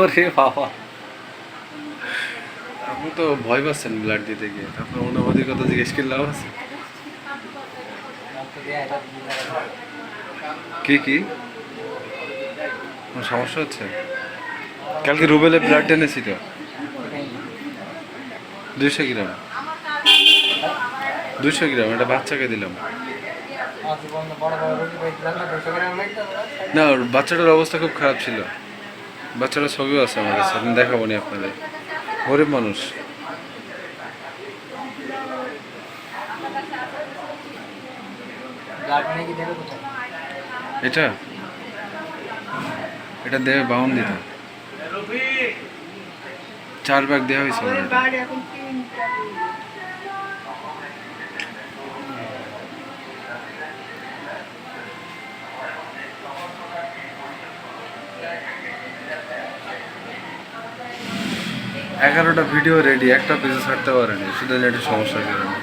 ওরে বাবা, আপনি তো ভয় পাচ্ছেন ব্লাড দিতে গিয়ে, আপনার অনুভূতির কথা জিজ্ঞেস করলে লাভ আছে? কি কি কোনো সমস্যা হচ্ছে? কালকে রুবেলে ব্লাড এনেছি তো, 200 গ্রাম। 200 গ্রাম, এটা বাচ্চাকে দিলাম। না, ওর বাচ্চাটার অবস্থা খুব খারাপ ছিল। বাচ্চাটার ছবিও আছে আমার কাছে, আমি দেখাবো নি আপনাদের। গরিব মানুষ। এটা এটা দেবে 52 দিতে, 4 ব্যাগ দেওয়া হয়েছে। 11টা ভিডিও রেডি, একটা পেজে ছাড়তে পারেনি, শুধু নেটের সমস্যার কারণে।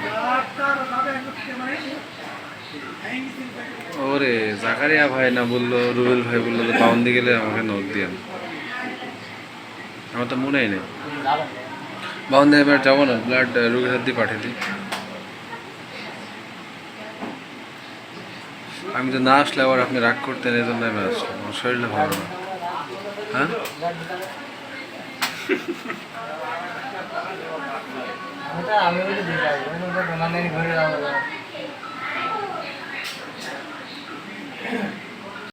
ওরে জাকারিয়া ভাই না বললো, রুবেল ভাই বললো যে বাউন্দি গেলে আমাকে নোট দিয়েন। আমার তো মনেই নেই বাউন্দি। এবার যাবো না, ব্লাড রুগীর হাত দিয়ে পাঠিয়ে দিই। আমি তো না আসলে আবার আপনি রাগ করতেন, এই জন্য আমি আসলাম। আমার শরীরটা ভালো না। হ্যাঁ, আমি